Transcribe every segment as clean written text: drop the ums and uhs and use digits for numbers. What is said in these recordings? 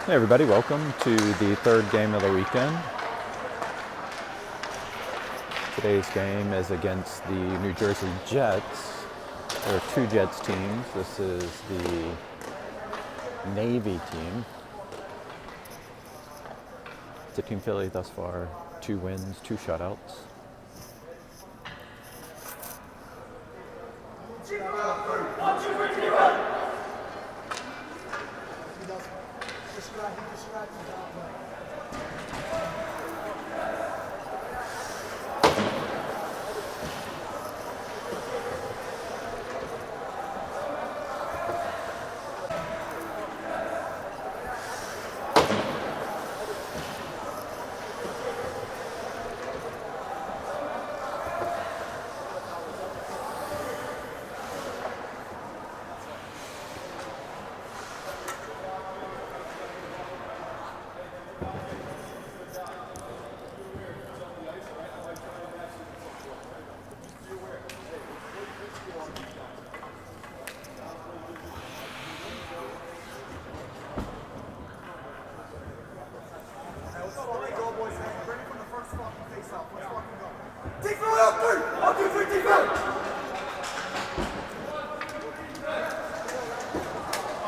Hey everybody, welcome to the third game of the weekend. Today's game is against the New Jersey Jets. There are two Jets teams. This is the Navy team. It's a Team Philly thus far, 2 wins, 2 shutouts.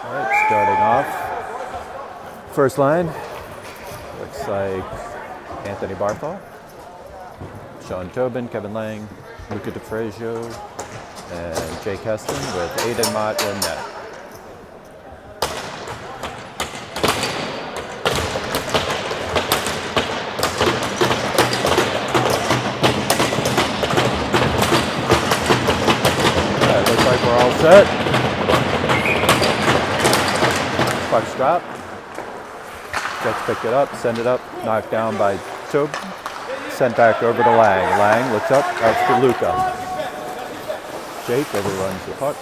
Alright, starting off. First line, looks like Anthony Barthol, Sean Tobin, Kevin Lang, Luca DeFrazio, and Jake Heston with Aiden Mott in net. Alright, looks like we're all set. Puck's drop. Jets pick it up, send it up, knocked down by Tobe. Sent back over to Lang. Lang looks up, out to Luca. Jake overruns the puck.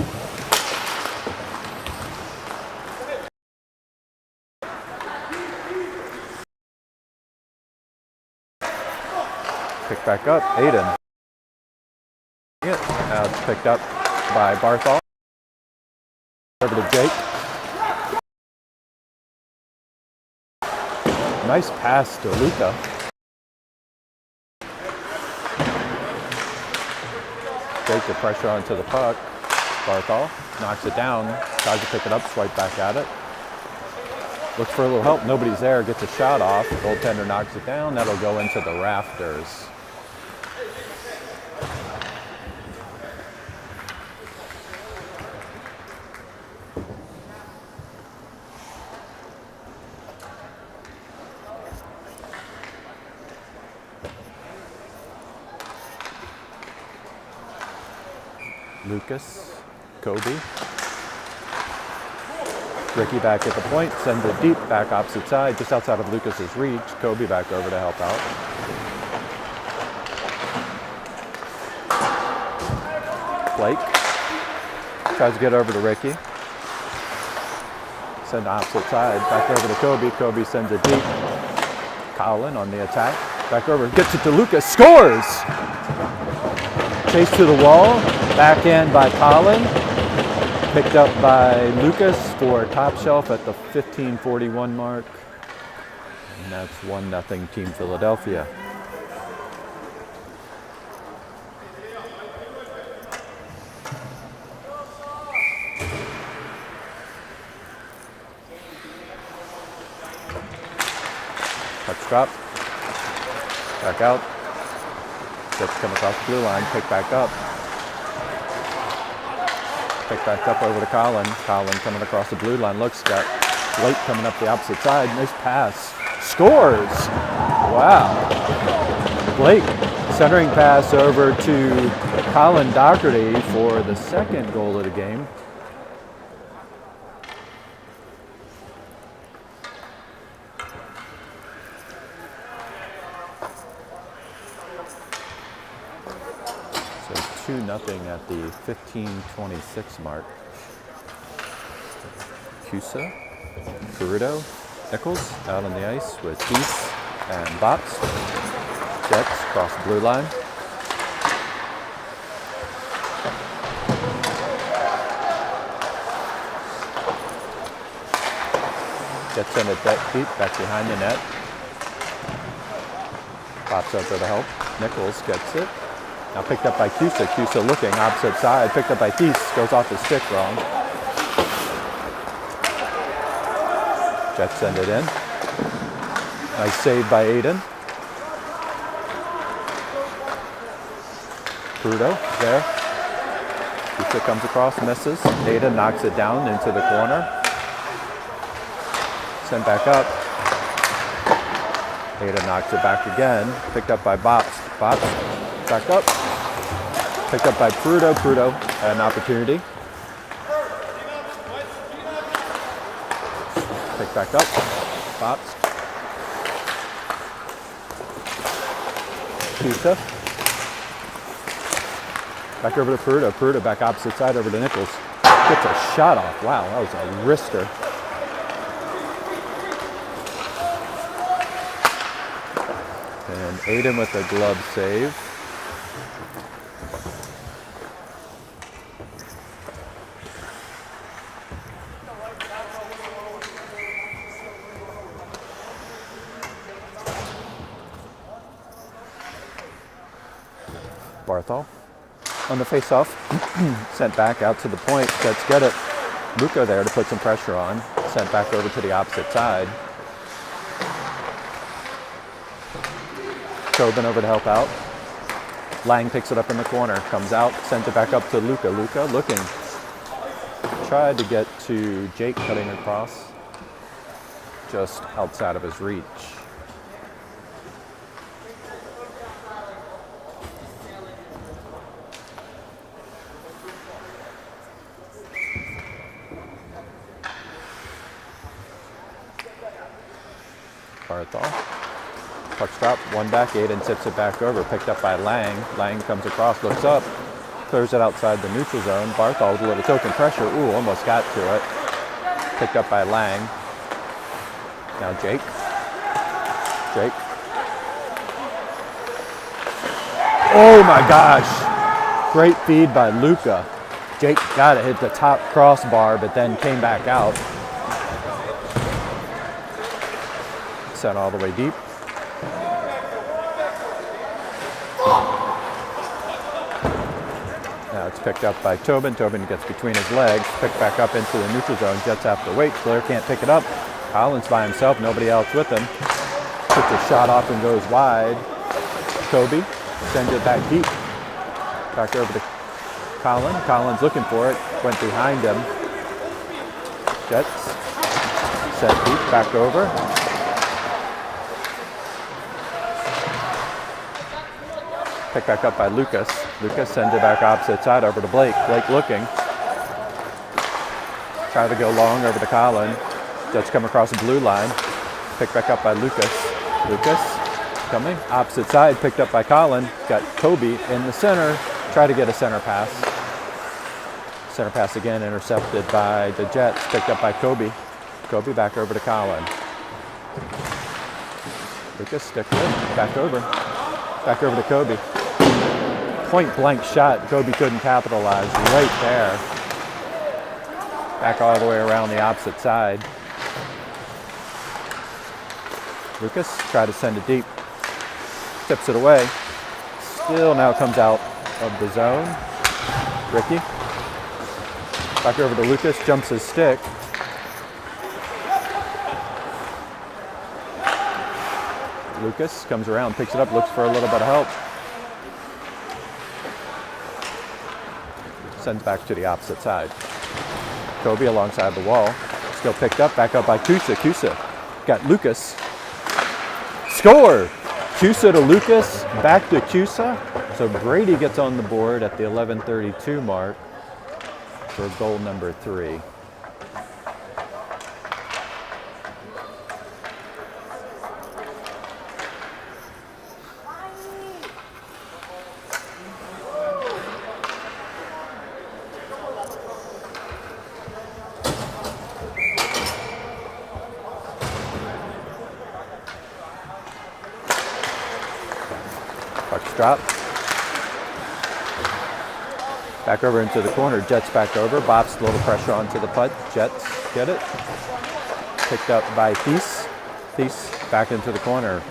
Picked back up, Aiden. Now it's picked up by Barthol. Over to Jake. Nice pass to Luca. Take the pressure onto the puck. Barthol knocks it down, tries to pick it up, swipe back at it. Looks for a little help, nobody's there, gets a shot off. The goaltender knocks it down, that'll go into the rafters. Lucas, Kobe. Ricky back at the point, sends it deep, back opposite side, just outside of Lucas's reach. Kobe back over to help out. Blake tries to get over to Ricky. Send opposite side, back over to Kobe. Kobe sends it deep. Colin on the attack. Back over, gets it to Lucas, scores! Chase to the wall. Backhand by Colin, picked up by Lucas for top shelf at the 15:41 mark. And that's 1-0 Team Philadelphia. Puck's drop, back out. Jets come across the blue line, pick back up. Pick back up over to Colin. Colin coming across the blue line. Looks, got Blake coming up the opposite side. Nice pass. Scores! Wow. Blake centering pass over to Colin Doherty for the second goal of the game. So 2-0 at the 15:26 mark. Cusa, Caruto, Nichols out on the ice with Deese and Botts. Jets cross the blue line. Jets send it deep, back behind the net. Pops up for the help. Nichols gets it. Now picked up by Cusa. Cusa looking, opposite side. Picked up by Thies. Goes off the stick wrong. Jets send it in. Nice save by Aiden. Prudo there. Cusa comes across, misses. Aiden knocks it down into the corner. Sent back up. Aiden knocks it back again. Picked up by Bops. Bops back up. Picked up by Prudo. Prudo had an opportunity. Picked back up. Bops. Cusa. Back over to Prudo. Prudo back opposite side over to Nichols. Gets a shot off. Wow, that was a wrister. And Aiden with a glove save. Barthol on the face-off. Sent back out to the point. Let's get it. Luca there to put some pressure on. Sent back over to the opposite side. Tobin over to help out. Lang picks it up in the corner, comes out, sent it back up to Luca. Luca looking. Tried to get to Jake cutting across. Just outside of his reach. Barthol. Puck's drop, one back, Aiden tips it back over, picked up by Lang. Lang comes across, looks up, clears it outside the neutral zone. Barthol with a little token pressure, ooh, almost got to it. Picked up by Lang. Now Jake. Jake. Oh my gosh! Great feed by Luca. Jake got it, hit the top crossbar, but then came back out. Sent all the way deep. Now it's picked up by Tobin. Tobin gets between his legs, picked back up into the neutral zone. Jets have to wait. Blair can't pick it up. Collins by himself, nobody else with him. Puts a shot off and goes wide. Kobe sends it back deep. Back over to Collins. Collins looking for it. Went behind him. Jets sent deep, back over. Picked back up by Lucas. Lucas sends it back opposite side over to Blake. Blake looking. Try to go long over to Colin. Jets come across the blue line. Picked back up by Lucas. Lucas coming. Opposite side, picked up by Colin. Got Kobe in the center. Try to get a center pass. Center pass again, intercepted by the Jets. Picked up by Kobe. Kobe back over to Colin. Lucas stick with. Back over. Back over to Kobe. Point blank shot. Kobe couldn't capitalize. Right there. Back all the way around the opposite side. Lucas tried to send it deep. Tips it away. Still now comes out of the zone. Ricky. Back over to Lucas. Jumps his stick. Lucas comes around, picks it up, looks for a little bit of help. Sends back to the opposite side. Kobe alongside the wall. Still picked up, back up by Cusa. Cusa got Lucas. Score! Cusa to Lucas, back to Cusa. So Brady gets on the board at the 11:32 mark for goal number 3. Puck's drop. Back over into the corner. Jets back over. Bops a little pressure onto the putt. Jets get it. Picked up by Thies. Thies back into the corner.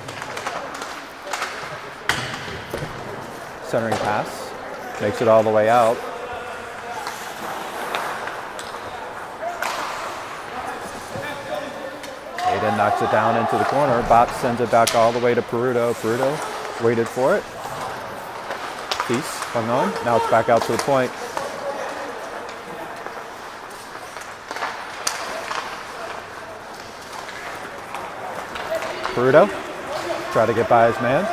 Centering pass. Makes it all the way out. Aiden knocks it down into the corner. Bop sends it back all the way to Peruto. Peruto waited for it. Thies hung on. Now it's back out to the point. Peruto, try to get by his man.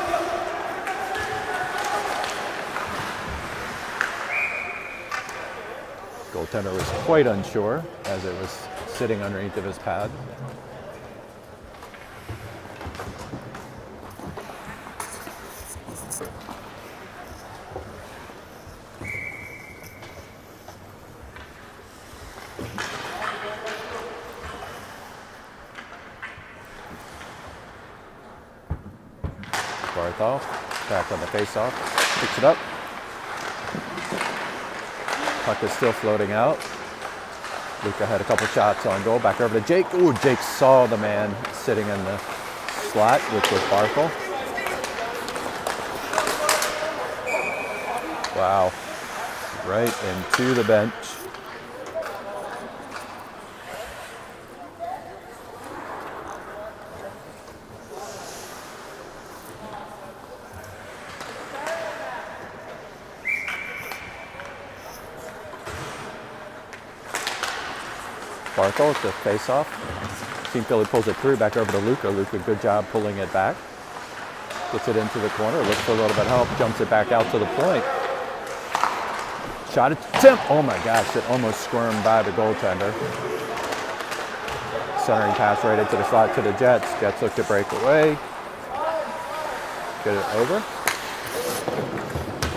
Goaltender was quite unsure as it was sitting underneath of his pad. Barthol, back on the face-off, picks it up. Puck is still floating out. Luca had a couple shots on goal. Back over to Jake. Ooh, Jake saw the man sitting in the slot, which was Barthol. Wow. Right into the bench. Barthol with the face-off. Team Philly pulls it through, back over to Luca. Luca, good job pulling it back. Gets it into the corner, looks for a little bit of help, jumps it back out to the point. Shot attempt. Oh my gosh, it almost squirmed by the goaltender. Centering pass right into the slot to the Jets. Jets look to break away. Get it over.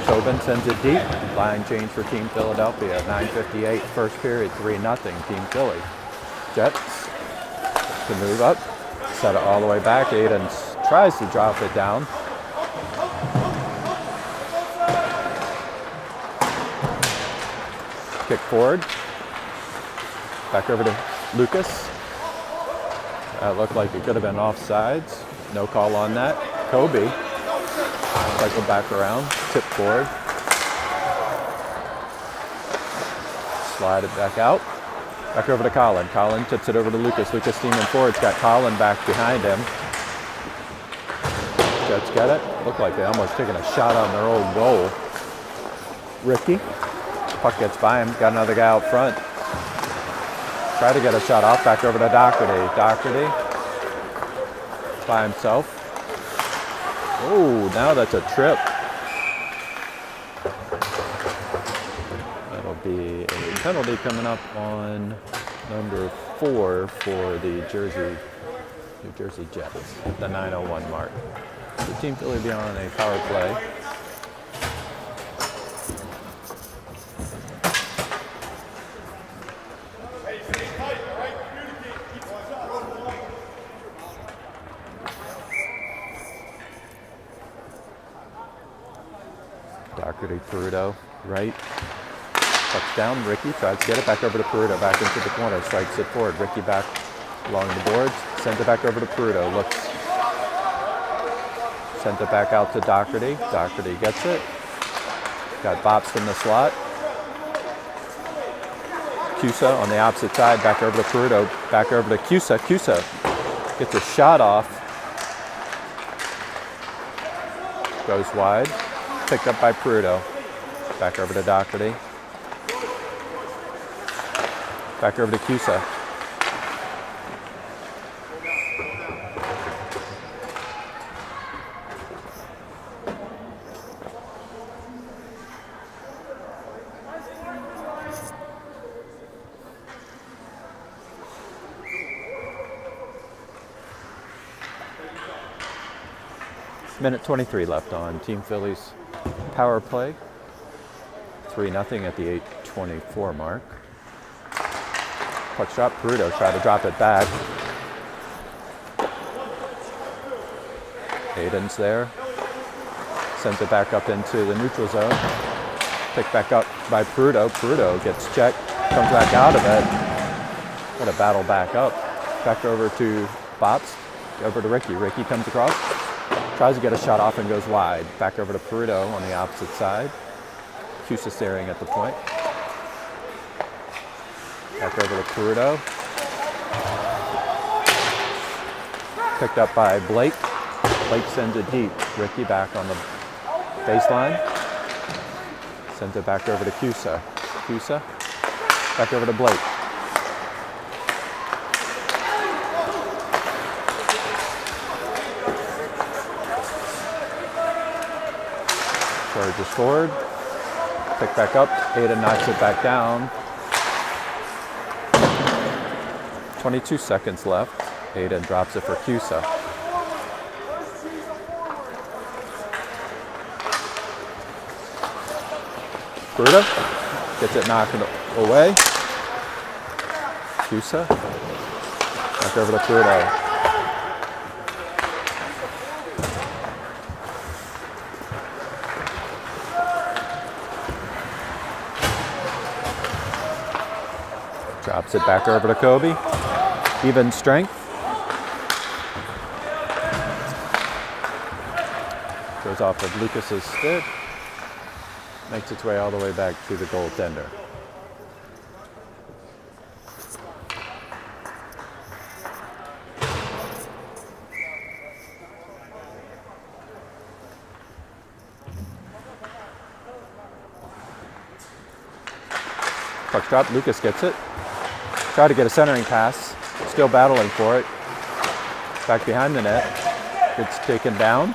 Tobin sends it deep. Line change for Team Philadelphia. 9:58, first period, 3-0 Team Philly. Jets to move up. Set it all the way back. Aiden tries to drop it down. Kick forward. Back over to Lucas. That looked like it could have been offsides. No call on that. Kobe. Cycle back around. Tip forward. Slide it back out. Back over to Colin. Colin tips it over to Lucas. Lucas steaming forward. It's got Colin back behind him. Jets get it. Looked like they almost taken a shot on their own goal. Ricky. Puck gets by him. Got another guy out front. Try to get a shot off. Back over to Doherty. Doherty by himself. Oh, now that's a trip. That'll be a penalty coming up on number 4 for the New Jersey Jets at the 9:01 mark. So Team Philly be on a power play. Doherty, Peruto, right. Touchdown. Ricky tries to get it back over to Peruto. Back into the corner. Strikes it forward. Ricky back along the boards. Sends it back over to Peruto. Looks. Sends it back out to Doherty. Doherty gets it. Got bops from the slot. Cusa on the opposite side. Back over to Peruto. Back over to Cusa. Cusa gets a shot off. Goes wide. Picked up by Peruto. Back over to Doherty. Back over to Cusa. Minute 23 left on Team Philly's power play. 3-0 at the 8:24 mark. Puck shot. Peruto try to drop it back. Aiden's there. Sends it back up into the neutral zone. Picked back up by Peruto. Peruto gets checked. Comes back out of it. What a battle back up. Back over to Bops. Over to Ricky. Ricky comes across. Tries to get a shot off and goes wide. Back over to Peruto on the opposite side. Cusa staring at the point. Back over to Peruto. Picked up by Blake. Blake sends it deep. Ricky back on the baseline. Sends it back over to Cusa. Cusa. Back over to Blake. Charges forward. Pick back up. Aiden knocks it back down. 22 seconds left. Aiden drops it for Cusa. Bruda gets it knocked away. Cusa. Back over to Bruda. Drops it back over to Kobe. Even strength. Goes off of Lucas's stick. Makes its way all the way back to the goaltender. Puck drop. Lucas gets it. Try to get a centering pass. Still battling for it. Back behind the net. It's taken down.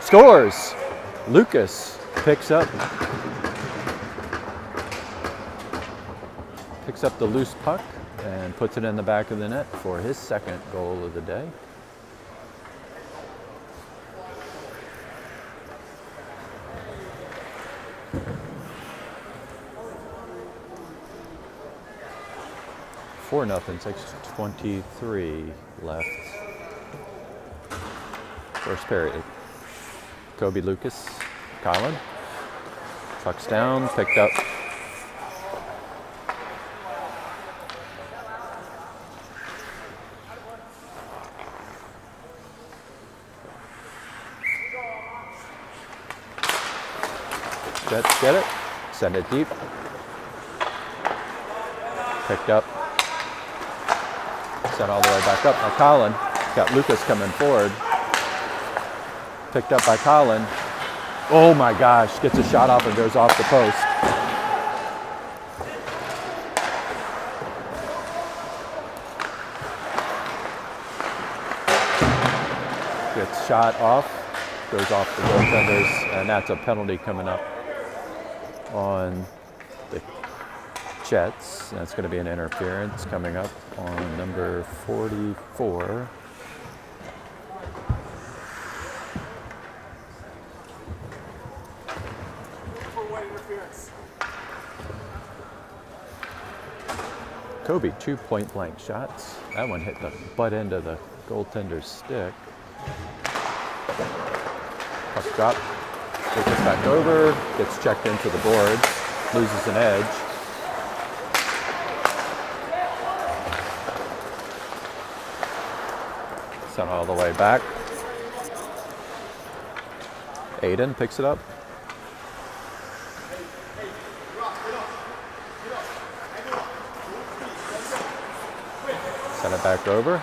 Scores! Lucas picks up the loose puck and puts it in the back of the net for his second goal of the day. Four nothing, 6:23 left. First period. Kobe, Lucas, Colin. Puck's down, picked up. Jets get it, send it deep. Picked up. Sent all the way back up by Colin. Got Lucas coming forward. Picked up by Colin. Oh my gosh, gets a shot off and goes off the post. Gets shot off, goes off the goaltenders, and that's a penalty coming up on the Jets. That's going to be an interference coming up on number 44. Kobe, 2 point blank shots. That one hit the butt end of the goaltender's stick. Puck drop. Takes it back over. Gets checked into the board. Loses an edge. Sent all the way back. Aiden picks it up. Send it back over.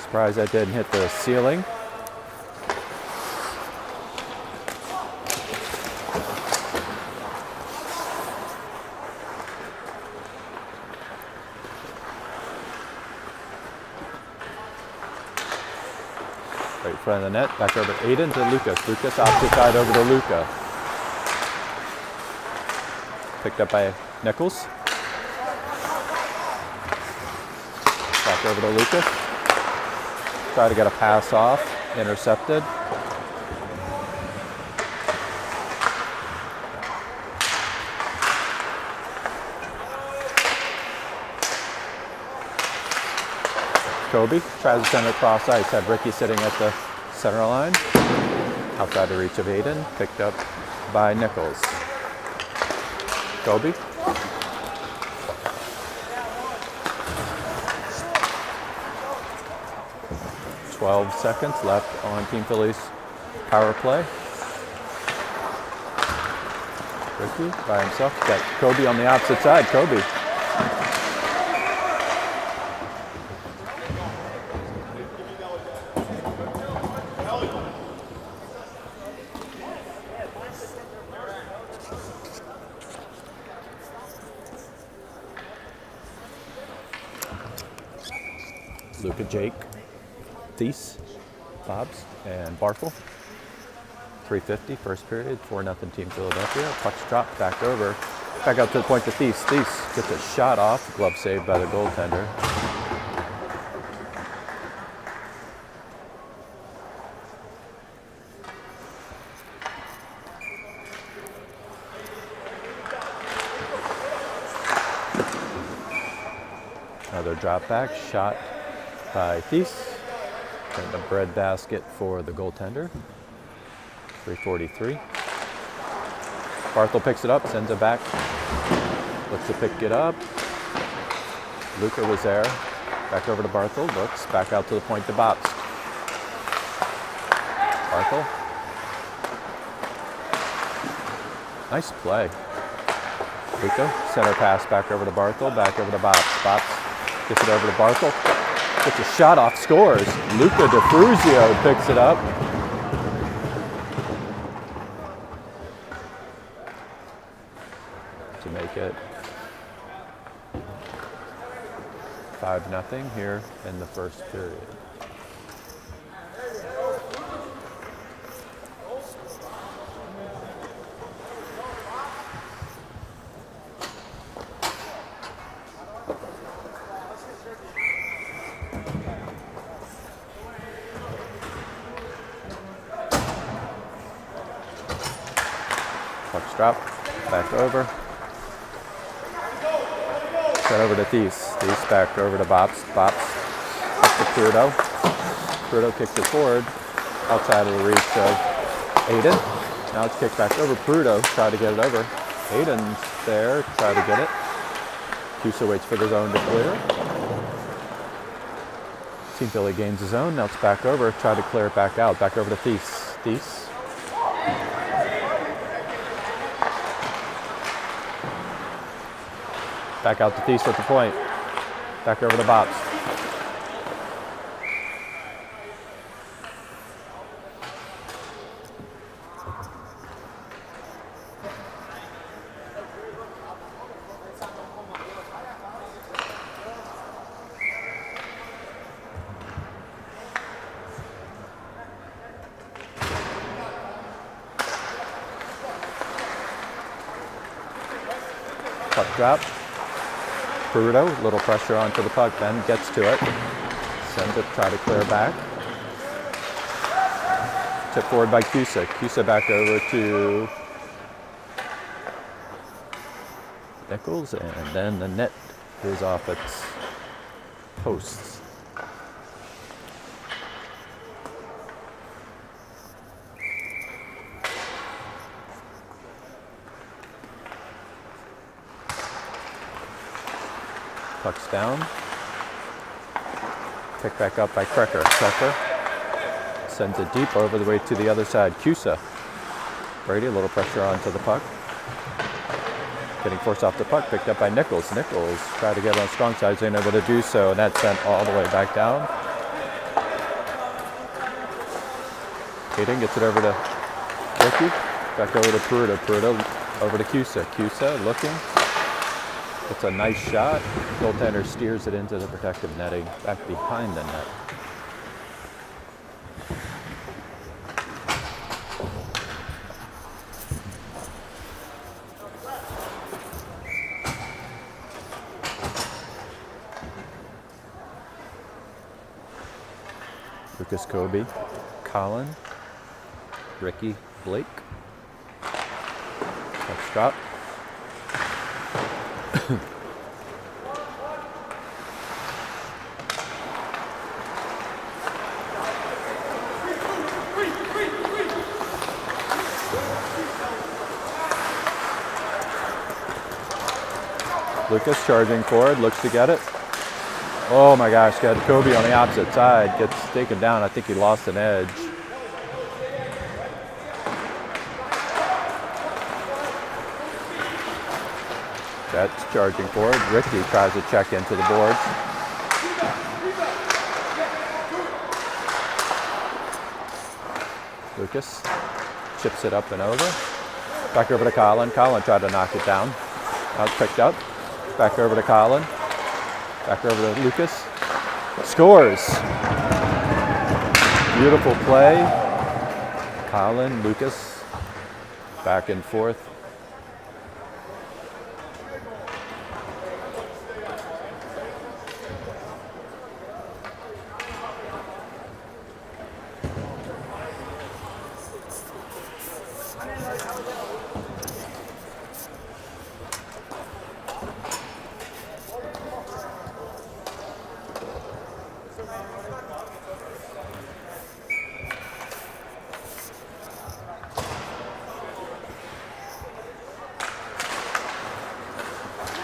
Surprised that didn't hit the ceiling. Right in front of the net, back over Aiden to Lucas. Lucas opposite side over to Luca. Picked up by Nichols. Back over to Lucas. Try to get a pass off. Intercepted. Kobe tries to send it across ice. Had Ricky sitting at the center line. Outside the reach of Aiden. Picked up by Nichols. Kobe. "12 seconds left on Team Philly's power play. Ricky by himself. Got Kobe on the opposite side. Kobe. Luca, Jake, Thies, Bobs, and Bartle. 3:50, first period, 4-0 Team Philadelphia. Puck's dropped back over. Back out to the point to Thies. Thies gets a shot off. Glove saved by the goaltender. Another drop back, shot by Thies. And the bread basket for the goaltender. 3:43. Barthel picks it up, sends it back. Looks to pick it up. Luca was there. Back over to Barthel. Looks back out to the point to Bobst. Barthel. Nice play. Luca, center pass back over to Barthel. Back over to Bobst. Bobst gets it over to Barthel. Gets a shot off, scores. Luca DeFruzio picks it up. To make it 5-0 here in the first period. Puck's dropped, back over. Set over to Thies. Thies back over to Bobst. Bobst up to Prudo. Prudo kicks it forward, outside of the reach of Aiden. Now it's kicked back over. Prudo try to get it over. Aiden's there, try to get it. Cusa waits for the zone to clear. Team Philly gains the zone. Now it's back over. Try to clear it back out. Back over to Thies. Thies. Back out to Thies with the point. Back over to Bobs. Puck drop. Prudo, little pressure onto the puck, then gets to it. Sends it, try to clear back. Tip forward by Cusa. Cusa back over to Nichols, and then the net is off its posts. Puck's down. Picked back up by Krecker. Krecker sends it deep over the way to the other side. Cusa. Brady, a little pressure onto the puck. Getting forced off the puck, picked up by Nichols. Nichols tried to get on strong side, ain't able to do so, and that's sent all the way back down. Hayden gets it over to Ricky. Back over to Prudo. Prudo over to Cusa. Cusa looking. It's a nice shot. Goaltender steers it into the protective netting, back behind the net. Lucas, Kobe, Colin, Ricky, Blake. Touch drop. Lucas charging forward, looks to get it. Oh my gosh, got Kobe on the opposite side, gets taken down. I think he lost an edge. That's charging forward. Ricky tries to check into the board. Lucas chips it up and over. Back over to Colin. Colin tried to knock it down. Now it's picked up. Back over to Colin. Back over to Lucas. Scores. Beautiful play. Colin, Lucas, back and forth.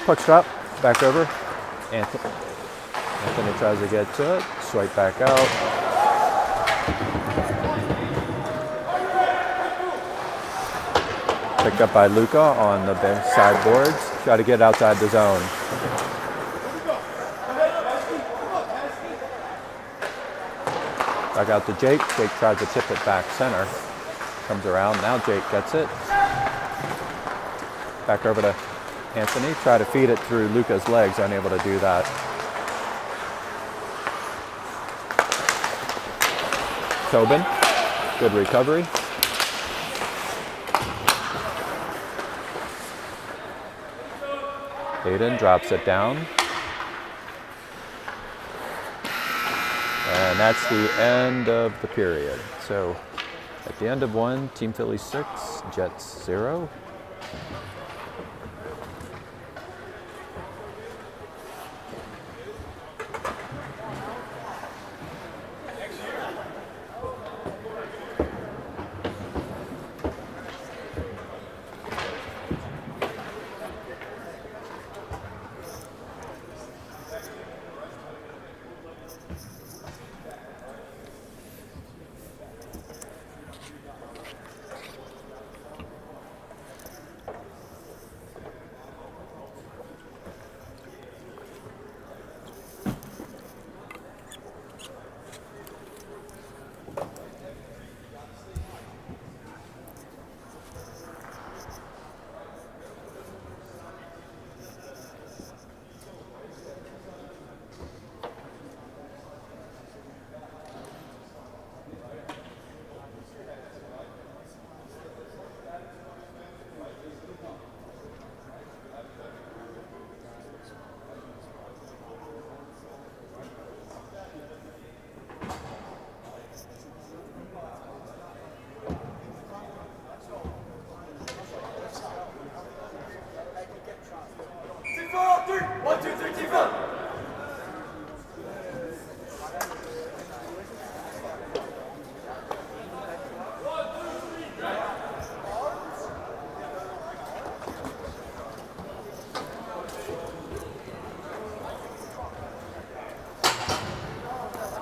Puck drop, back over. Anthony tries to get to it, swipe back out. Picked up by Luca on the side boards. Try to get outside the zone. Back out to Jake. Jake tries to tip it back center. Comes around, now Jake gets it. Back over to Anthony, try to feed it through Luca's legs, unable to do that. Tobin, good recovery. Aiden drops it down. And that's the end of the period. So at the end of one, Team Philly 6, Jets 0.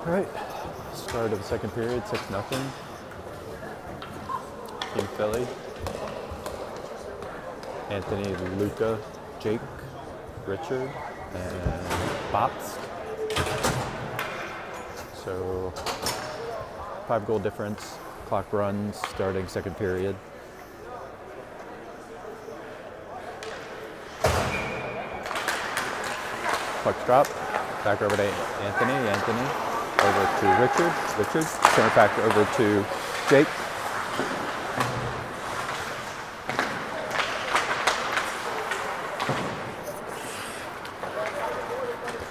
All right, start of the second period, 6-0. Team Philly. Anthony, Luca, Jake, Richard, and Bops. So 5-goal difference, clock runs, starting second period. Puck drop, back over to Anthony. Over to Richard, center back over to Jake.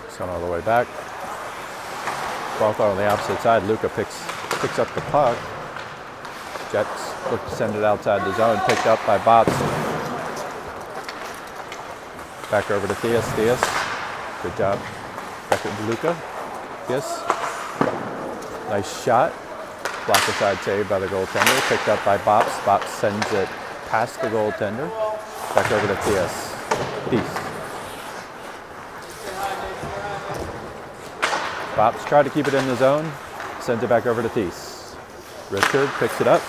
It's gone all the way back. Ball throw on the opposite side. Luca picks up the puck. Jets look to send it outside the zone. Picked up by Bops. Back over to Theus. Theus. Good job. Back to Luca. Theus. Nice shot. Block aside save by the goaltender. Picked up by Bops. Bops sends it past the goaltender. Back over to Theus. Peace. Bops tried to keep it in the zone. Sends it back over to Thies. Richard picks it up.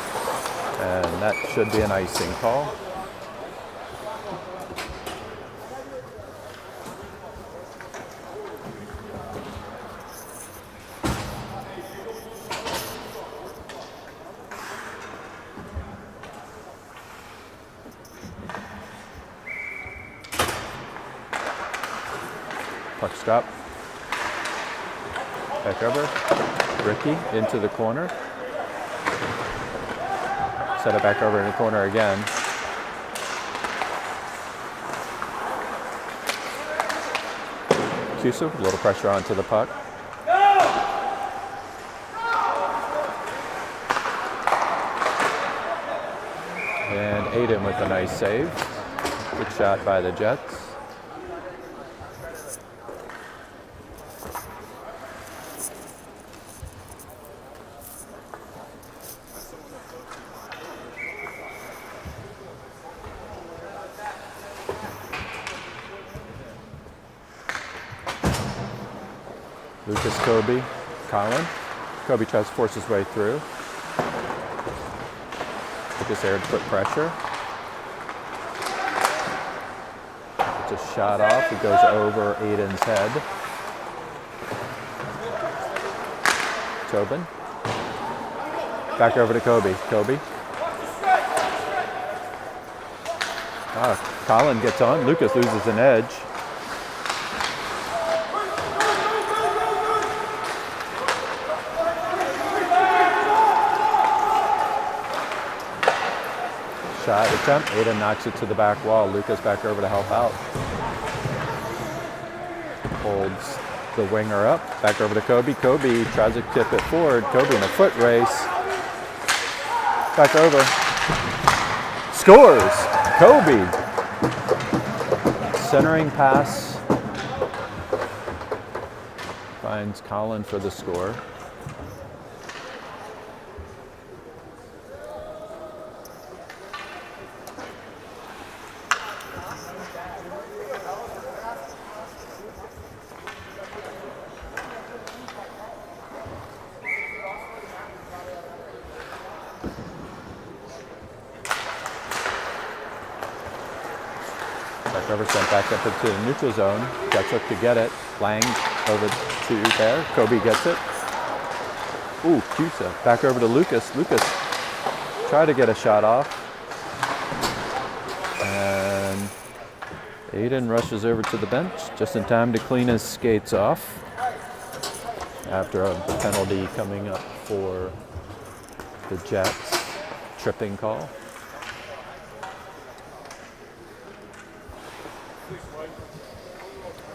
And that should be an icing call. Puck's dropped. Back over. Ricky into the corner. Set it back over in the corner again. Cusa, a little pressure onto the puck. And Aiden with a nice save. Good shot by the Jets. Lucas, Kobe, Colin. Kobe tries to force his way through. Lucas there to put pressure. It's a shot off. It goes over Aiden's head. Tobin. Back over to Kobe. Kobe. Colin gets on. Lucas loses an edge. Shot attempt. Aiden knocks it to the back wall. Lucas back over to help out. Holds the winger up. Back over to Kobe. Kobe tries to tip it forward. Kobe in a foot race. Back over. Scores! Kobe. Centering pass. Finds Colin for the score. Back over, sent back up into the neutral zone. Jets look to get it. Lang over to there. Kobe gets it. Ooh, Cusa. Back over to Lucas. Lucas try to get a shot off. And Aiden rushes over to the bench just in time to clean his skates off after a penalty coming up for the Jets. Tripping call.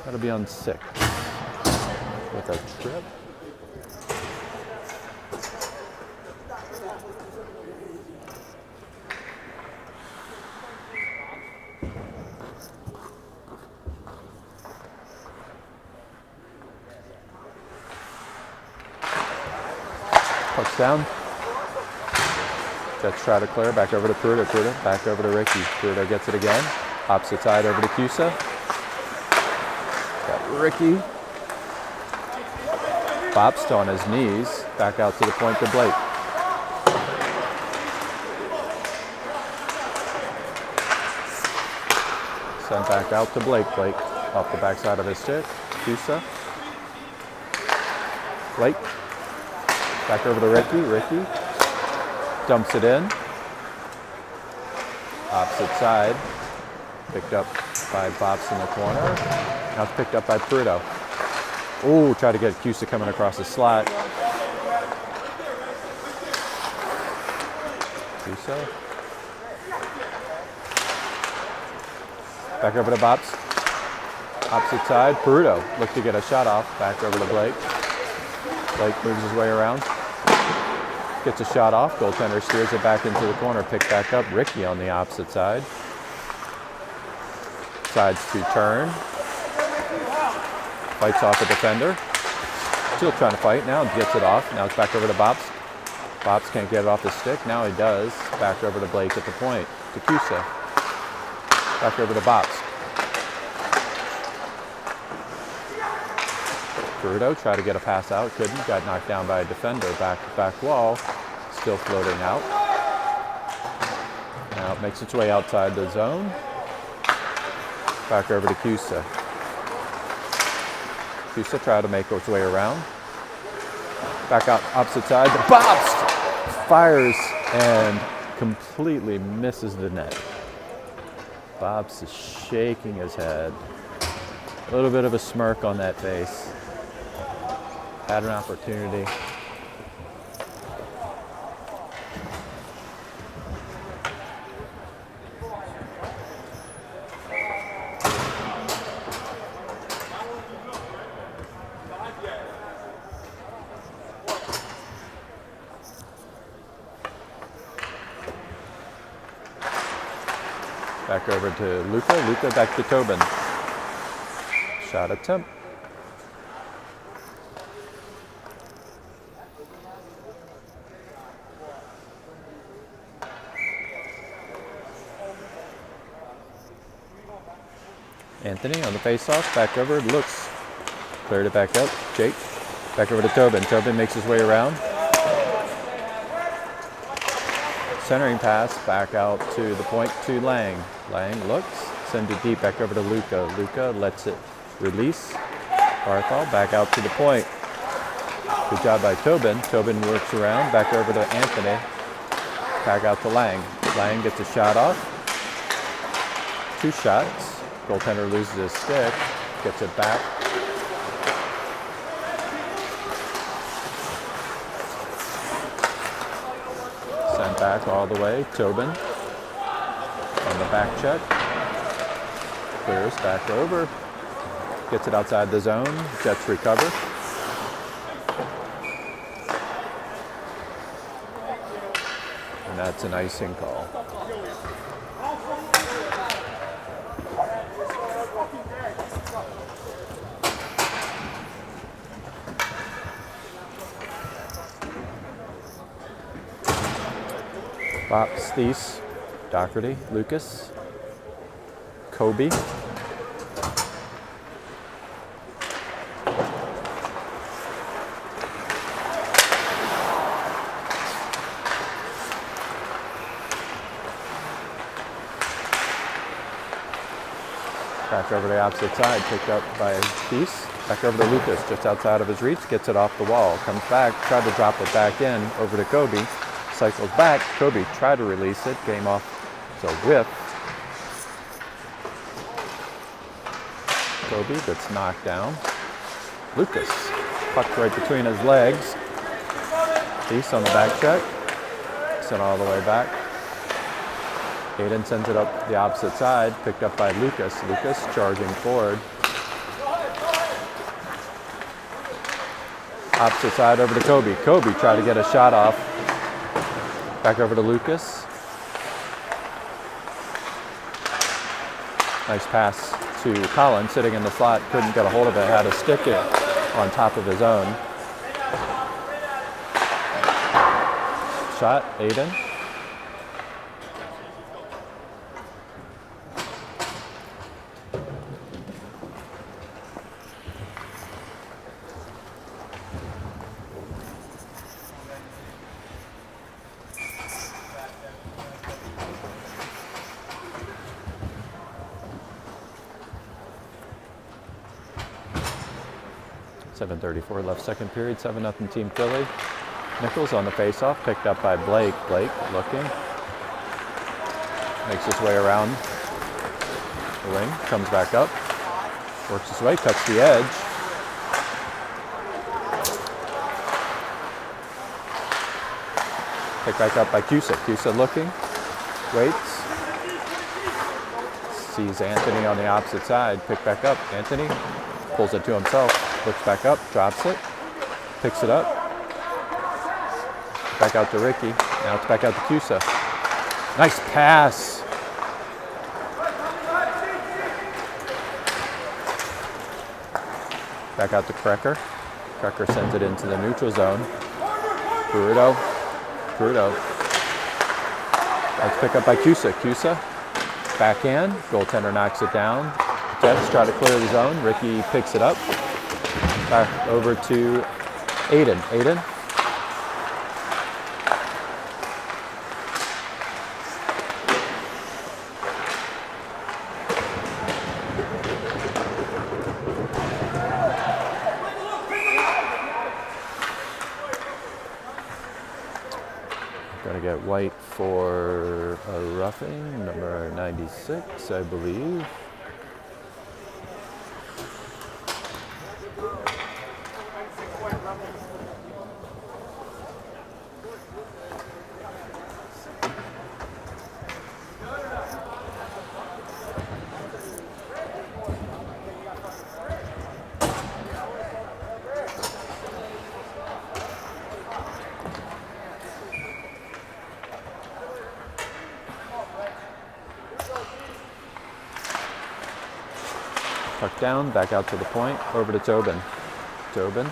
That'll be on 6 with a trip. Puck's down. Jets try to clear. Back over to Pruda. Pruda back over to Ricky. Pruda gets it again. Opposite side over to Cusa. Ricky. Bops on his knees. Back out to the point to Blake. Sent back out to Blake. Blake off the backside of his stick. Cusa. Blake. Back over to Ricky. Ricky. Dumps it in. Opposite side. Picked up by Bops in the corner. Now it's picked up by Prudo. Ooh, try to get Cusa coming across the slot. Cusa. Back over to Bops. Opposite side, Prudo. Look to get a shot off. Back over to Blake. Blake moves his way around. Gets a shot off. Goaltender steers it back into the corner. Picked back up. Ricky on the opposite side. Decides to turn. Fights off a defender. Still trying to fight now. Gets it off. Now it's back over to Bops. Bops can't get it off the stick. Now he does. Back over to Blake at the point. To Cusa. Back over to Bops. Peruto tried to get a pass out. Couldn't. Got knocked down by a defender. Back wall. Still floating out. Now it makes its way outside the zone. Back over to Cusa. Cusa tried to make its way around. Back out opposite side. Bops fires and completely misses the net. Bops is shaking his head. A little bit of a smirk on that face. Had an opportunity. Back over to Luca. Luca back to Tobin. Shot attempt. Anthony on the faceoff. Back over. Looks. Cleared it back up. Jake. Back over to Tobin. Tobin makes his way around. Centering pass back out to the point to Lang. Lang looks, sends it deep back over to Luca. Luca lets it release. Barthol back out to the point. Good job by Tobin. Tobin works around, back over to Anthony. Back out to Lang. Lang gets a shot off. 2 shots. Goaltender loses his stick, gets it back. Sent back all the way. Tobin on the back check. Clears back over. Gets it outside the zone. Jets recover. And that's an icing call. Bops, Thies, Doherty, Lucas, Kobe. Back over the opposite side, picked up by Thies. Back over to Lucas, just outside of his reach, gets it off the wall. Comes back, tried to drop it back in, over to Kobe. Cycles back. Kobe tried to release it. Came off. It's a whiff. Kobe gets knocked down. Lucas pucked right between his legs. Thies on the back check. Sent all the way back. Hayden sends it up the opposite side. Picked up by Lucas. Lucas charging forward. Opposite side over to Kobe. Kobe tried to get a shot off. Back over to Lucas. Nice pass to Colin, sitting in the slot. Couldn't get a hold of it. Had to stick it on top of his own. Shot, Aiden. .7:34 left second period, 7-0 Team Philly. Nichols on the faceoff, picked up by Blake. Blake looking. Makes his way around the wing, comes back up. Works his way, cuts the edge. Picked back up by Cusa. Cusa looking, waits. Sees Anthony on the opposite side, picked back up. Anthony pulls it to himself. Looks back up, drops it. picks it up. Back out to Ricky. Now it's back out to Cusa. Nice pass. Back out to Krecker. Krecker sends it into the neutral zone. Peruto. Let's pick up by Cusa. Cusa, backhand. Goaltender knocks it down. Jets try to clear the zone. Ricky picks it up. Back over to Aiden. Going to get White for a roughing, number 96, I believe. Tuck down, back out to the point, over to Tobin. Tobin,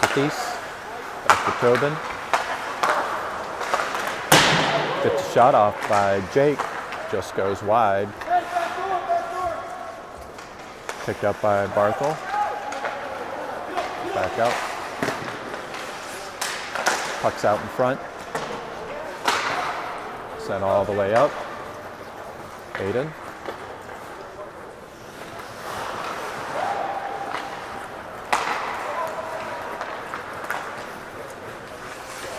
Tatis, back to Tobin. Gets a shot off by Jake, just goes wide. Picked up by Barthel. Back out. Puck's out in front. Sent all the way up. Aiden.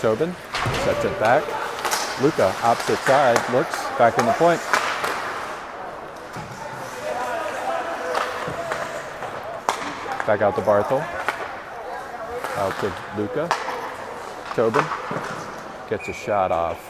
Tobin sets it back. Luca, opposite side, looks back in the point. Back out to Barthel. Out to Luca. Tobin gets a shot off.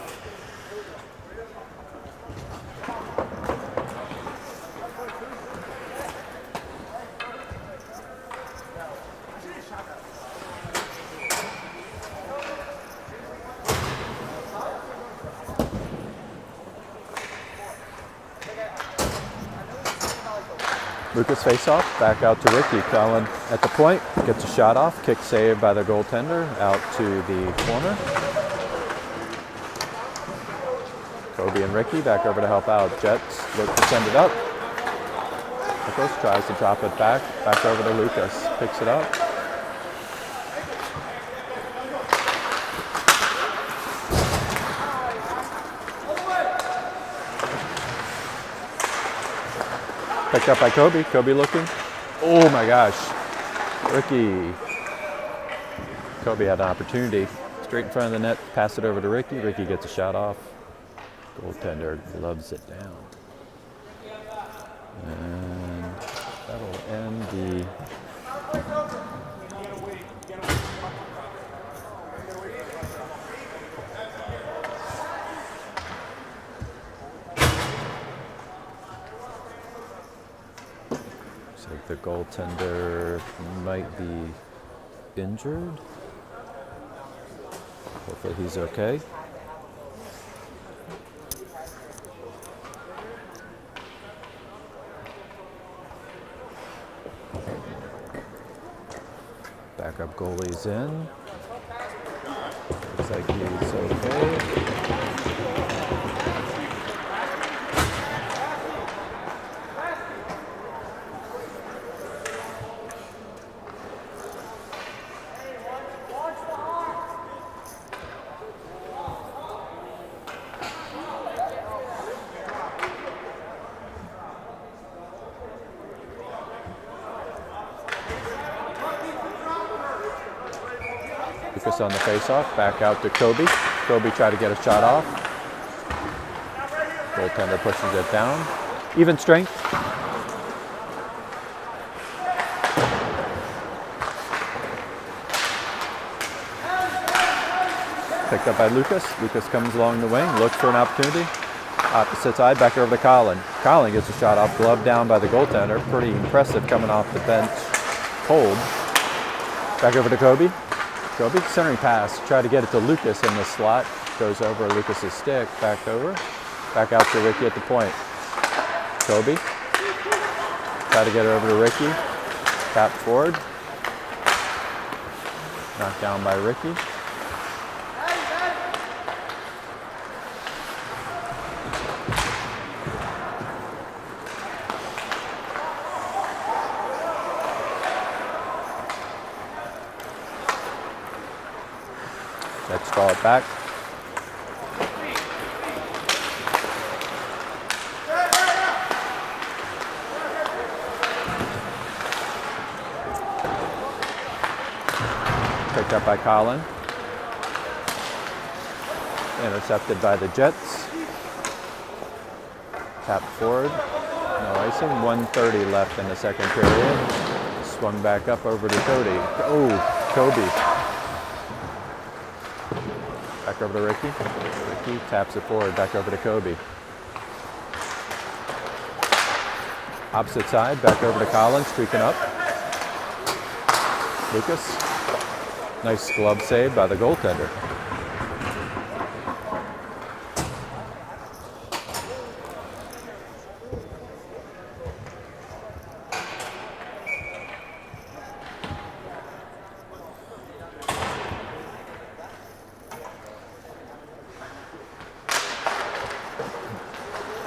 Lucas face-off, back out to Ricky. Cullen at the point, gets a shot off, kick saved by the goaltender, out to the corner. Kobe and Ricky back over to help out. Jets look to send it up. Nichols tries to drop it back over to Lucas, picks it up. Picked up by Kobe. Kobe looking. Oh my gosh. Ricky. Kobe had an opportunity. Straight in front of the net. Pass it over to Ricky. Ricky gets a shot off. Goaltender gloves it down. And that'll end the... The goaltender might be injured. Hopefully he's okay. Backup goalie's in. Looks like he's okay. Lucas on the face-off, back out to Kobe. Kobe tried to get a shot off. Goaltender pushes it down. Even strength. Picked up by Lucas. Lucas comes along the wing, looks for an opportunity. Opposite side, back over to Colin. Colin gets a shot off, glove down by the goaltender. Pretty impressive coming off the bench cold. Back over to Kobe. Kobe, centering pass. Try to get it to Lucas in the slot. Goes over Lucas's stick. Back over. Back out to Ricky at the point. Kobe. Try to get it over to Ricky. Tap forward. Knocked down by Ricky. Let's draw it back. Picked up by Colin. Intercepted by the Jets. Tap forward. No icing. 1:30 left in the second period. Swung back up over to Cody. Oh, Kobe. Back over to Ricky. Ricky taps it forward. Back over to Kobe. Opposite side. Back over to Colin. Streaking up. Lucas. Nice glove save by the goaltender.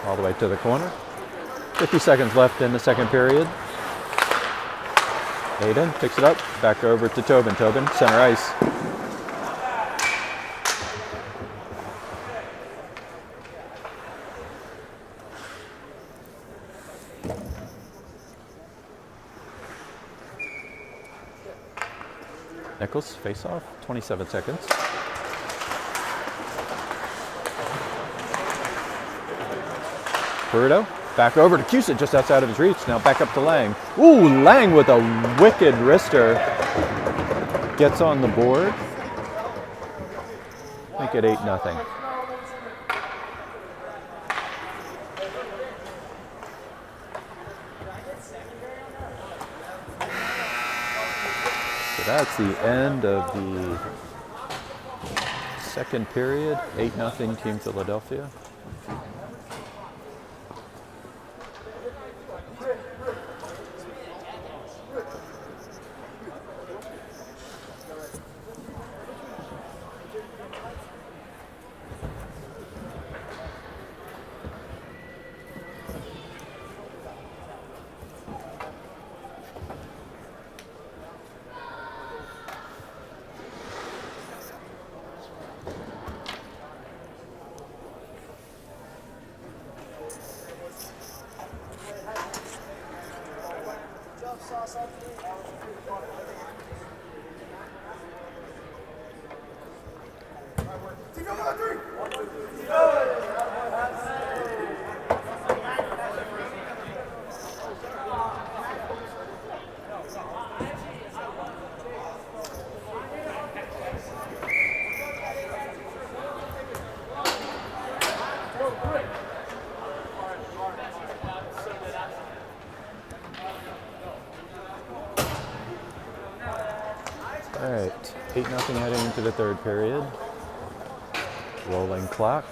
All the way to the corner. 50 seconds left in the second period. Aiden picks it up, back over to Tobin. Tobin, center ice. Nichols, face off, 27 seconds. Peruto, back over to Cusick, just outside of his reach. Now back up to Lang. Ooh, Lang with a wicked wrister. Gets on the board. Make it 8-0. So that's the end of the second period. 8-0 Team Philadelphia. All right, 8-0 heading into the third period. Rolling clock.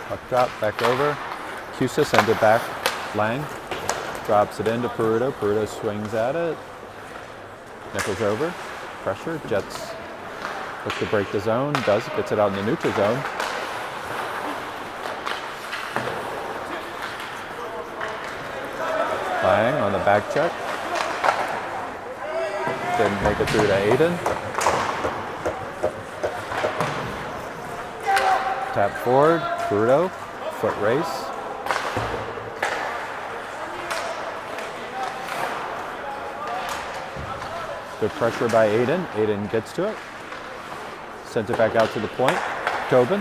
Puck drop, back over. Cusick sends it back. Lang drops it into Peruto. Peruto swings at it. Nichols over. Pressure. Jets look to break the zone. Does. Gets it out in the neutral zone. Lang on the back check. Didn't make it through to Aiden. Tap forward. Peruto. Foot race. Good pressure by Aiden. Aiden gets to it. Sends it back out to the point. Tobin.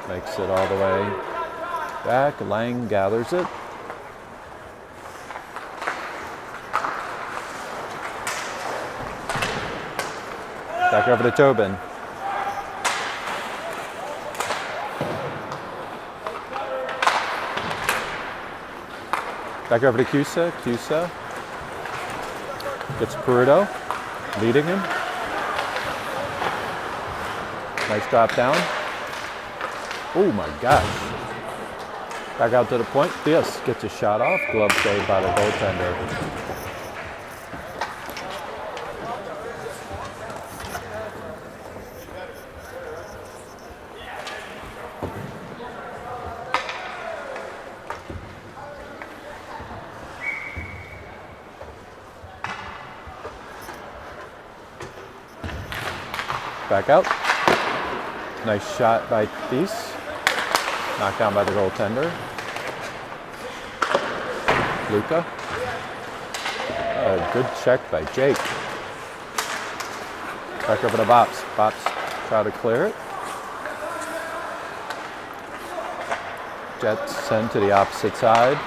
Makes it all the way Back, Lang gathers it. Back over to Tobin. Back over to Cusa. Cusa gets Peruto, leading him. Nice drop down. Oh my gosh. Back out to the point. Theus gets a shot off. Glove saved by the goaltender. Back out. Nice shot by Theus. Knocked down by the goaltender. Luca. Good check by Jake. Back over to Bops. Bops try to clear it. Jets send to the opposite side.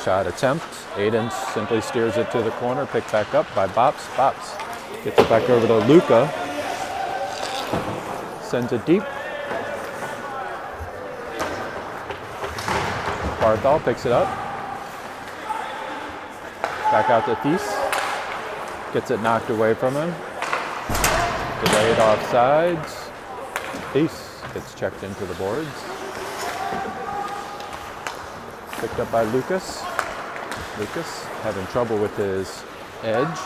Shot attempt. Aiden simply steers it to the corner. Picked back up by Bops. Bops gets it back over to Luca. Sends it deep. Barthol picks it up. Back out to Theus. Gets it knocked away from him. Delayed offsides. Theus gets checked into the boards. Picked up by Lucas. Lucas having trouble with his edge.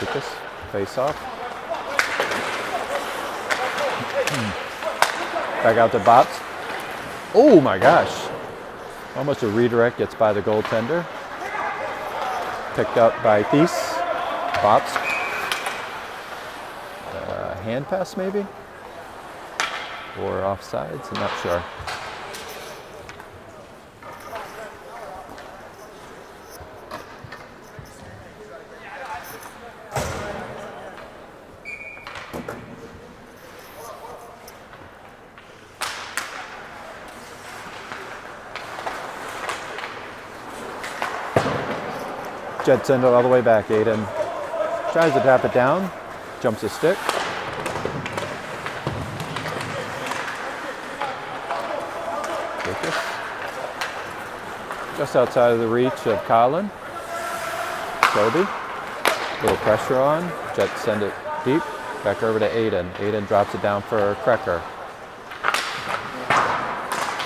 Lucas, face off. Back out to Bops. Oh my gosh. Almost a redirect, gets by the goaltender. Picked up by Theus. Bops. Hand pass maybe? Or offsides, I'm not sure. Jet send it all the way back. Aiden tries to tap it down, jumps a stick. Lucas. Just outside of the reach of Colin. Toby. Little pressure on. Jet send it deep. Back over to Aiden. Aiden drops it down for Krecker.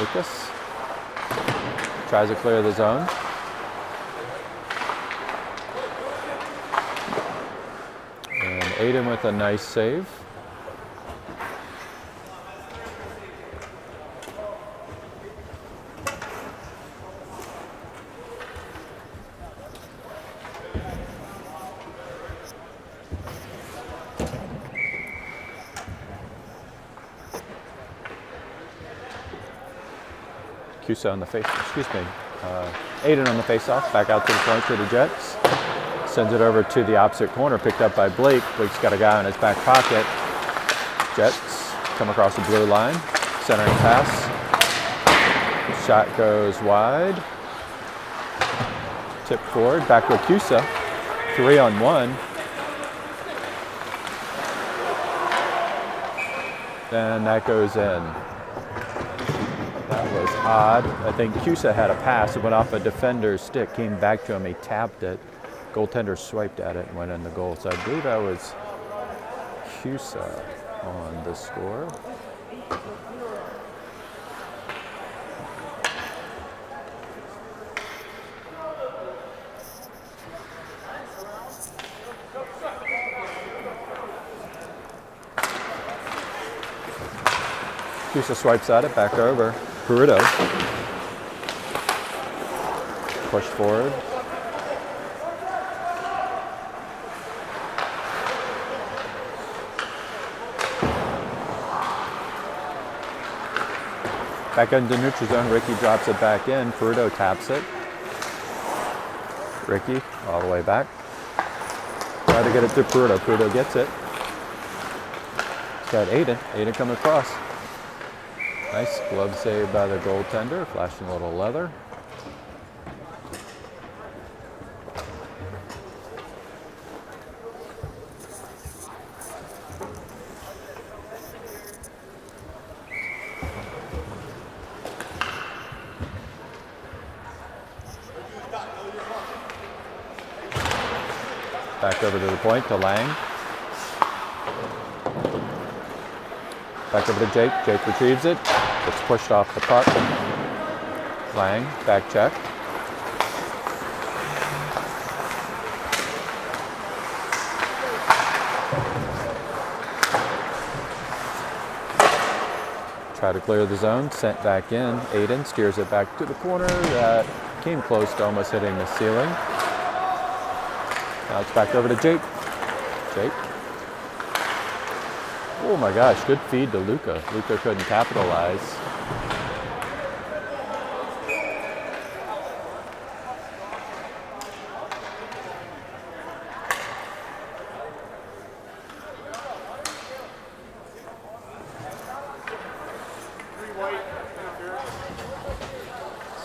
Lucas tries to clear the zone. Aiden with a nice save. Cusa on the face, excuse me. Aiden on the face-off, back out to the point to the Jets. Sends it over to the opposite corner, picked up by Blake. Blake's got a guy in his back pocket. Jets come across the blue line. Centering pass. Shot goes wide. Tip forward, back with Cusa. 3-on-1. And that goes in. That was odd. I think Cusa had a pass. It went off a defender's stick, came back to him, he tapped it. Goaltender swiped at it and went in the goal. So I believe that was Cusa on the score. Cusa swipes at it, back over. Peruto. Push forward. Back into neutral zone. Ricky drops it back in. Peruto taps it. Ricky all the way back. Try to get it to Peruto. Peruto gets it. He's got Aiden. Aiden coming across. Nice glove save by the goaltender. Flashing a little leather. Back over to the point to Lang. Back over to Jake. Jake retrieves it. It's pushed off the puck. Lang, back check. Try to clear the zone. Sent back in. Aiden steers it back to the corner. That came close to almost hitting the ceiling. Now it's back over to Jake. Jake. Oh my gosh, good feed to Luca. Luca couldn't capitalize.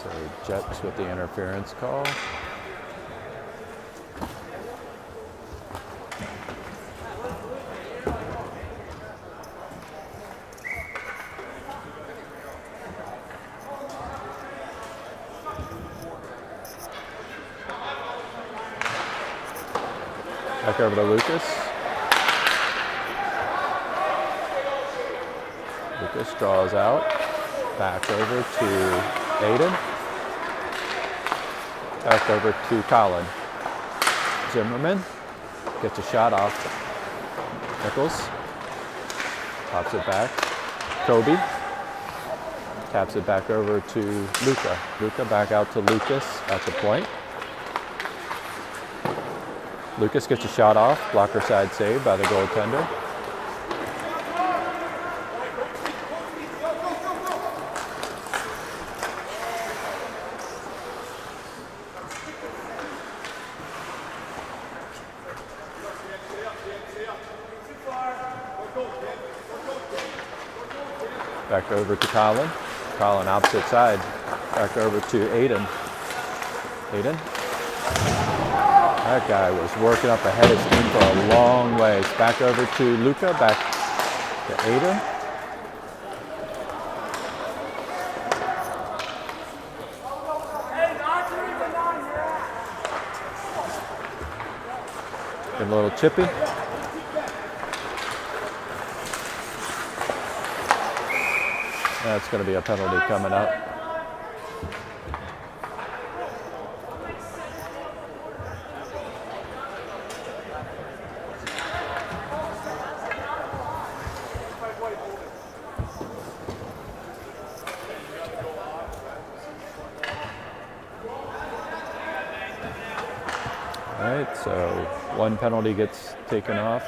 So Jets with the interference call. Back over to Lucas. Lucas draws out. Back over to Aiden. Back over to Colin. Zimmerman gets a shot off. Nichols pops it back. Kobe taps it back over to Luca. Luca back out to Lucas at the point. Lucas gets a shot off, blocker side save by the goaltender. Back over to Colin. Colin opposite side. Back over to Aiden. Aiden. That guy was working up ahead of steam for a long ways. Back over to Luca, back to Aiden. Get a little chippy. That's going to be a penalty coming up. All right, so one penalty gets taken off.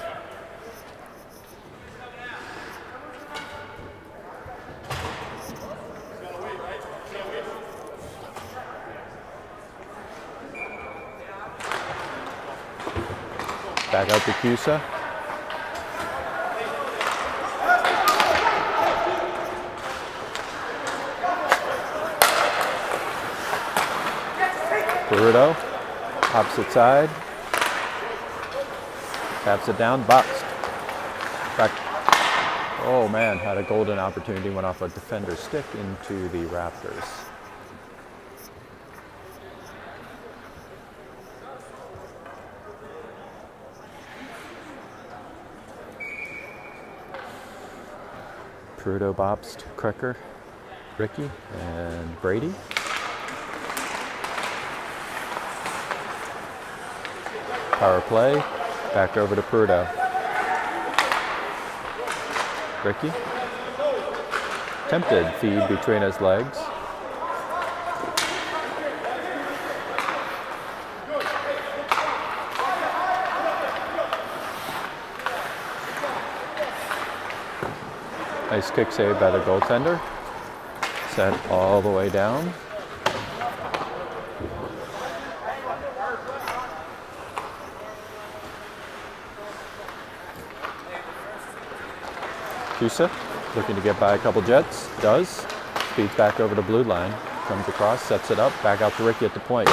Back out to Cusa. Peruto, opposite side. Taps it down, boxed. Back. Oh man, had a golden opportunity, went off a defender's stick into the Raptors. Peruto bops to Krecker, Ricky, and Brady. Power play, back over to Peruto. Ricky. Tempted feed between his legs. Nice kick save by the goaltender. Sent all the way down. Kusa looking to get by a couple Jets. Does. Speeds back over the blue line. Comes across, sets it up, back out to Ricky at the point.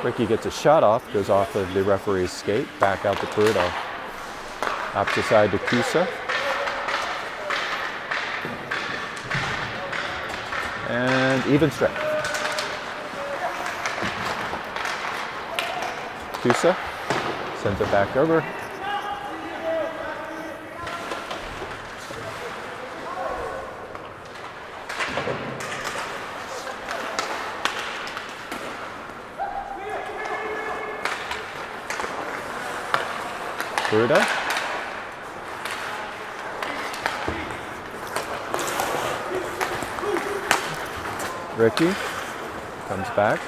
Ricky gets a shot off, goes off of the referee's skate, back out to Peruto. Opposite side to Kusa. And even strength. Kusa sends it back over. Peruto. Ricky comes back.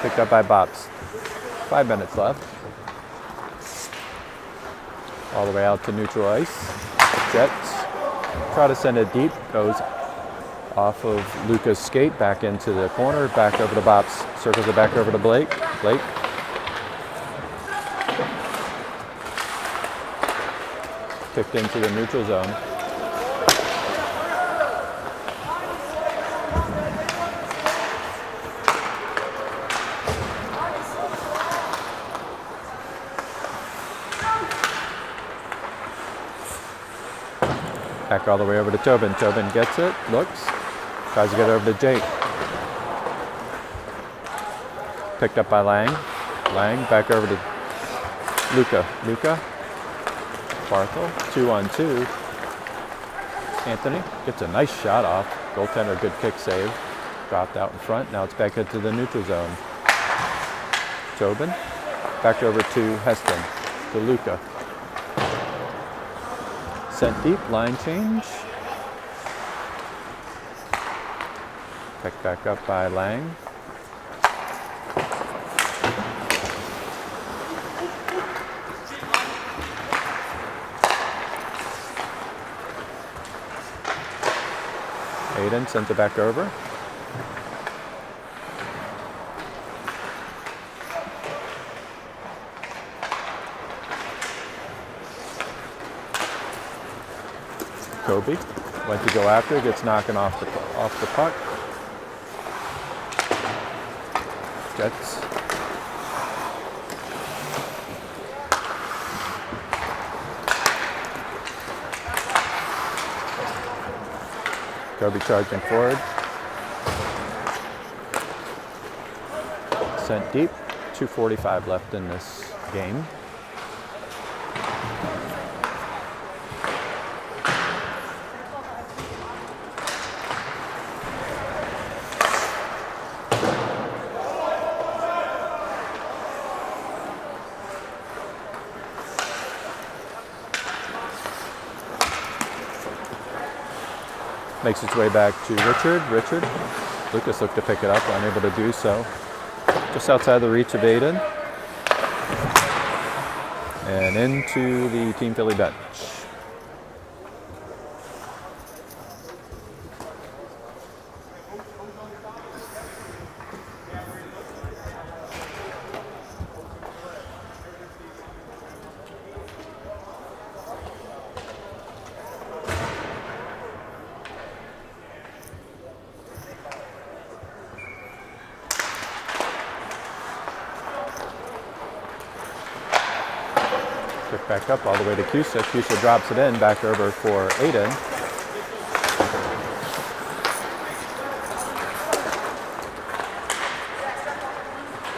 Picked up by Bops. 5 minutes left. All the way out to neutral ice. Jets try to send it deep. Goes off of Luca's skate back into the corner. Back over to Bops. Circles it back over to Blake. Blake. Kicked into the neutral zone. Back all the way over to Tobin. Tobin gets it, looks, tries to get it over to Jake. Picked up by Lang. Lang back over to Luca. Luca. Barthel, 2-on-2. Anthony gets a nice shot off. Goaltender, good kick save. Dropped out in front. Now it's back into the neutral zone. Tobin, back over to Heston, to Luca. Sent deep, line change. Picked back up by Lang. Aiden sends it back over. Kobe went to go after, gets knocking off the puck. Jets. Kobe charging forward. Sent deep. 2:45 left in this game. Makes its way back to Richard. Richard. Lucas looked to pick it up, unable to do so. Just outside the reach of Aiden. And into the Team Philly bench. Back up all the way to Kusa. Kusa drops it in, back over for Aiden.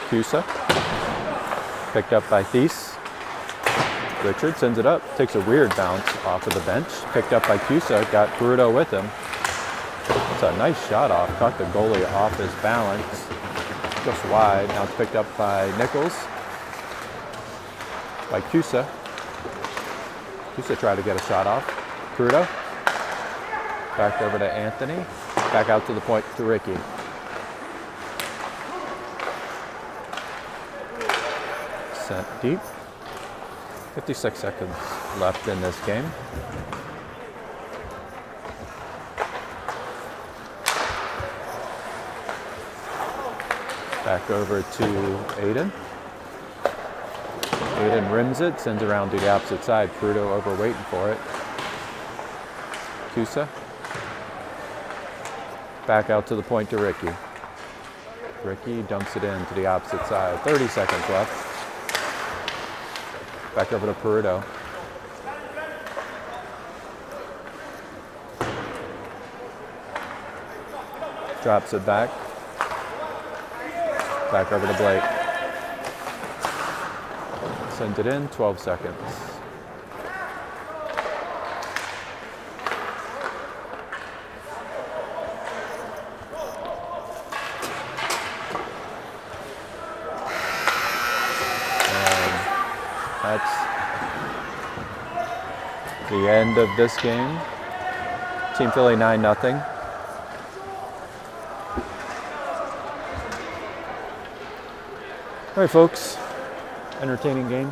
Kusa. Picked up by Thies. Richard sends it up. Takes a weird bounce off of the bench. Picked up by Kusa. Got Peruto with him. It's a nice shot off. Caught the goalie off his balance. Just wide. Now it's picked up by Nichols. By Kusa. Kusa tried to get a shot off. Peruto. Back over to Anthony. Back out to the point to Ricky. Sent deep. 56 seconds left in this game. Back over to Aiden. Aiden rims it, sends around to the opposite side. Prudo over waiting for it. Kusa. Back out to the point to Ricky. Ricky dumps it in to the opposite side. 30 seconds left. Back over to Peruto. Drops it back. Back over to Blake. Sends it in, 12 seconds. That's the end of this game. Team Philly 9-0. All right, folks. Entertaining game.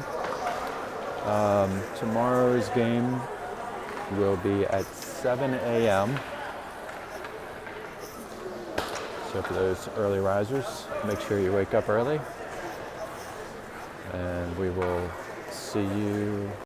Tomorrow's game will be at 7 a.m. So for those early risers, make sure you wake up early. And we will see you